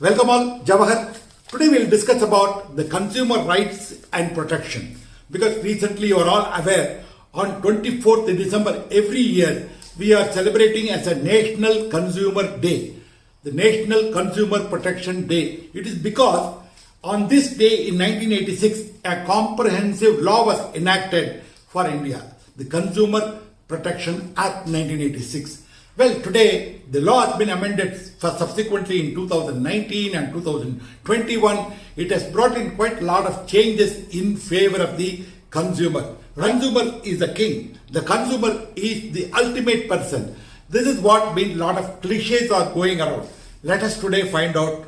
Welcome all, Jawahar. Today we'll discuss about the consumer rights and protection. Because recently you are all aware, on 24th December every year, we are celebrating as a National Consumer Day. The National Consumer Protection Day. It is because on this day in 1986, a comprehensive law was enacted for India. The Consumer Protection Act 1986. Well, today the law has been amended subsequently in 2019 and 2021. It has brought in quite a lot of changes in favor of the consumer. Consumer is the king. The consumer is the ultimate person. This is what means a lot of cliches are going around. Let us today find out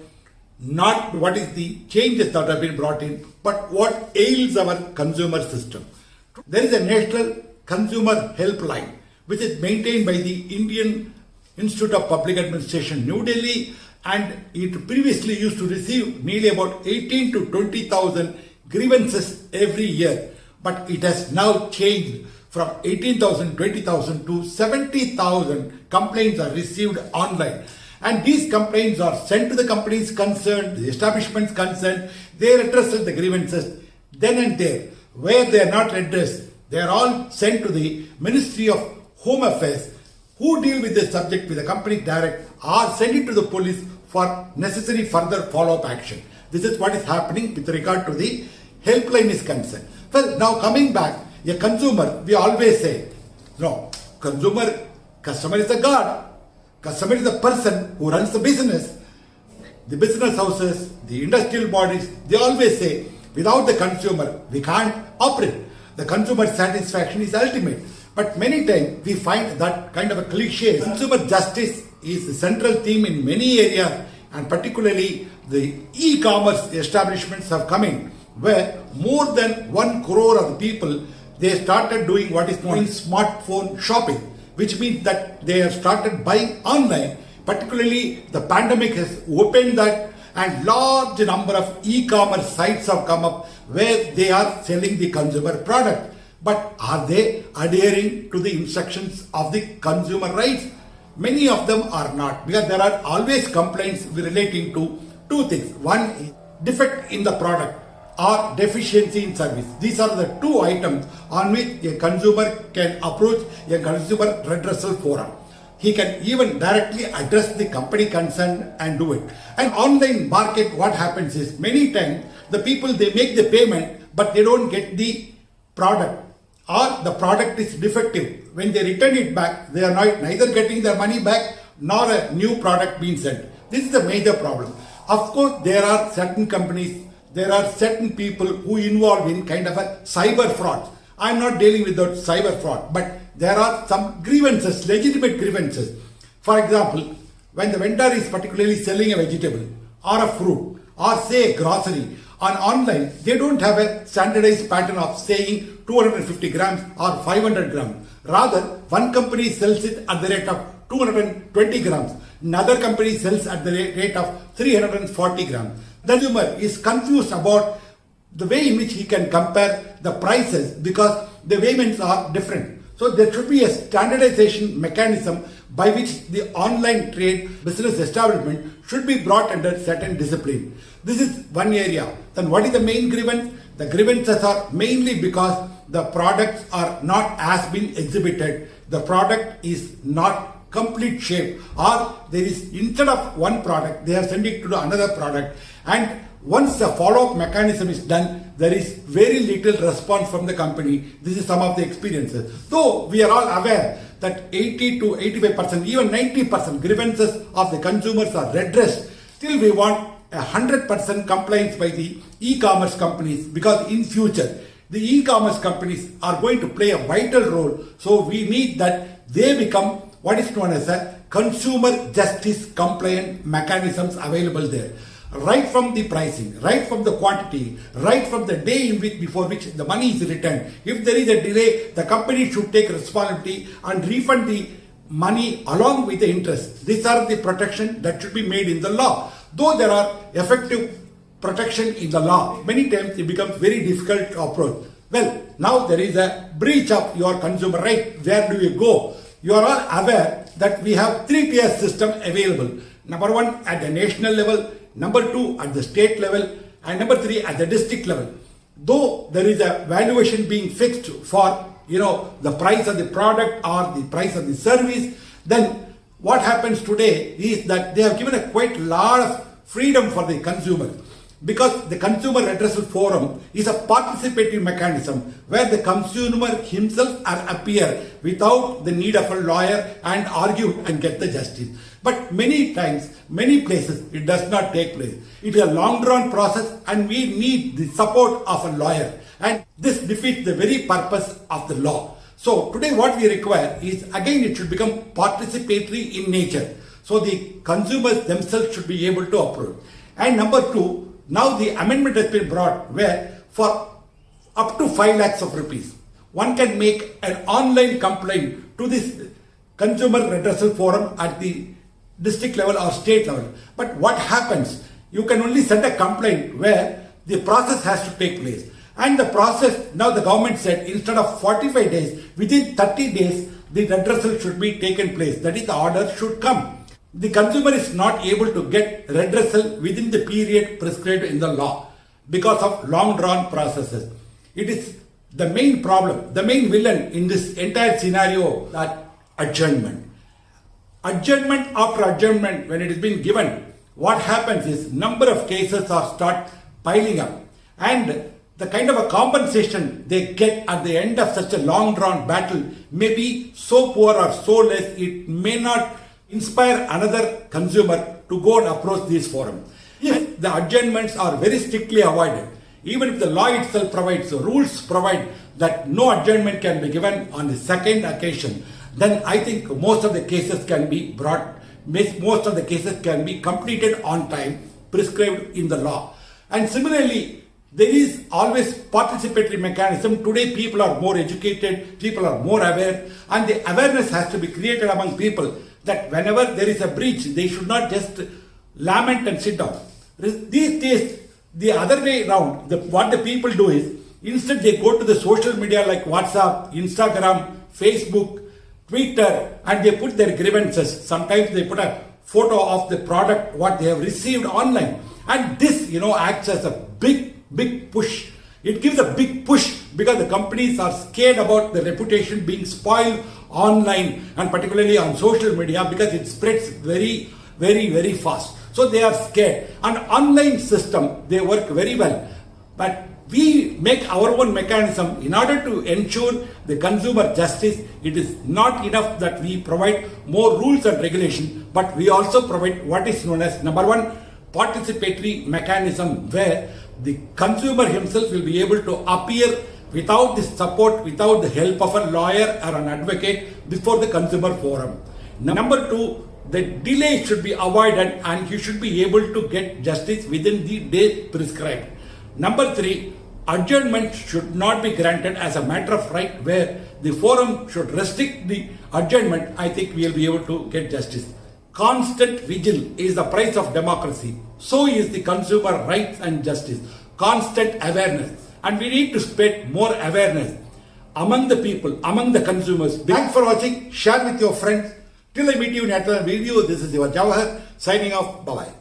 not what is the changes that have been brought in, but what ails our consumer system. There is a National Consumer Helpline, which is maintained by the Indian Institute of Public Administration, New Delhi, and it previously used to receive nearly about 18 to 20,000 grievances every year. But it has now changed from 18,000, 20,000 to 70,000 complaints are received online. And these complaints are sent to the companies concerned, the establishments concerned. They address the grievances then and there. Where they are not addressed, they are all sent to the Ministry of Home Affairs, who deal with the subject with the company direct, or send it to the police for necessary further follow-up action. This is what is happening with regard to the helpline is concerned. Well, now coming back, a consumer, we always say, no, customer is a god. Customer is the person who runs the business. The business houses, the industrial bodies, they always say, without the consumer, we can't operate. The consumer satisfaction is ultimate. But many times we find that kind of a cliche. Consumer justice is the central theme in many areas, and particularly the e-commerce establishments have come in, where more than 1 crore of the people, they started doing what is known as smartphone shopping, which means that they have started buying online. Particularly the pandemic has opened that, and large number of e-commerce sites have come up where they are selling the consumer product. But are they adhering to the instructions of the consumer rights? Many of them are not, because there are always complaints relating to two things. One is defect in the product or deficiency in service. These are the two items on which a consumer can approach a consumer redressal forum. He can even directly address the company concerned and do it. And online market, what happens is many times the people, they make the payment, but they don't get the product, or the product is defective. When they return it back, they are neither getting their money back nor a new product being sent. This is the major problem. Of course, there are certain companies, there are certain people who involve in kind of a cyber fraud. I am not dealing with that cyber fraud, but there are some grievances, legitimate grievances. For example, when the vendor is particularly selling a vegetable or a fruit or say a grocery, on online, they don't have a standardized pattern of saying 250 grams or 500 grams. Rather, one company sells it at the rate of 220 grams. Another company sells at the rate of 340 grams. The consumer is confused about the way in which he can compare the prices because the payments are different. So there should be a standardization mechanism by which the online trade business establishment should be brought under certain discipline. This is one area. Then what is the main grievance? The grievances are mainly because the products are not as been exhibited. The product is not complete shape, or there is, instead of one product, they are sending to another product. And once the follow-up mechanism is done, there is very little response from the company. This is some of the experiences. Though we are all aware that 80 to 85%, even 90% grievances of the consumers are redressed, still we want 100% compliance by the e-commerce companies, because in future the e-commerce companies are going to play a vital role. So we need that they become what is known as a consumer justice compliant mechanisms available there. Right from the pricing, right from the quantity, right from the day in which before which the money is returned. If there is a delay, the company should take responsibility and refund the money along with the interest. These are the protection that should be made in the law. Though there are effective protection in the law, many times it becomes very difficult to approach. Well, now there is a breach of your consumer right. Where do you go? You are all aware that we have 3-tier system available. Number one, at the national level, number 2 at the state level, and number 3 at the district level. Though there is a valuation being fixed for the price of the product or the price of the service, then what happens today is that they have given a quite lot of freedom for the consumer, because the Consumer Redressal Forum is a participatory mechanism where the consumer himself appear without the need of a lawyer and argue and get the justice. But many times, many places, it does not take place. It is a long drawn process and we need the support of a lawyer, and this defeats the very purpose of the law. So today what we require is, again, it should become participatory in nature. So the consumers themselves should be able to approve. And number 2, now the amendment has been brought where for up to 5 lakhs of rupees, one can make an online complaint to this Consumer Redressal Forum at the district level or state level. But what happens? You can only send a complaint where the process has to take place. And the process, now the government said, instead of 45 days, within 30 days, the redressal should be taken place. That is, the order should come. The consumer is not able to get redressal within the period prescribed in the law because of long drawn processes. It is the main problem, the main villain in this entire scenario, that adjournment. Adjournment after adjournment, when it is being given, what happens is number of cases are start piling up, and the kind of a compensation they get at the end of such a long drawn battle may be so poor or so less, it may not inspire another consumer to go and approach these forums. If the adjournments are very strictly avoided, even if the law itself provides, rules provide that no adjournment can be given on the second occasion, then I think most of the cases can be brought, most of the cases can be completed on time, prescribed in the law. And similarly, there is always participatory mechanism. Today people are more educated, people are more aware, and the awareness has to be created among people that whenever there is a breach, they should not just lament and sit down. These days, the other way around, what the people do is, instead they go to the social media like WhatsApp, Instagram, Facebook, Twitter, and they put their grievances. Sometimes they put a photo of the product, what they have received online. And this, acts as a big push. It gives a big push because the companies are scared about the reputation being spoiled online and particularly on social media, because it spreads very, very, very fast. So they are scared. And online system, they work very well. But we make our own mechanism in order to ensure the consumer justice. It is not enough that we provide more rules and regulation, but we also provide what is known as number 1, participatory mechanism, where the consumer himself will be able to appear without the support, without the help of a lawyer or an advocate before the consumer forum. Number 2, the delay should be avoided and you should be able to get justice within the day prescribed. Number 3, adjournment should not be granted as a matter of right, where the forum should restrict the adjournment. I think we will be able to get justice. Constant vigil is the price of democracy. So is the consumer rights and justice. Constant awareness. And we need to spread more awareness among the people, among the consumers. Thanks for watching. Share with your friends. Till I meet you in another video, this is your Jawahar signing off. Bye-bye.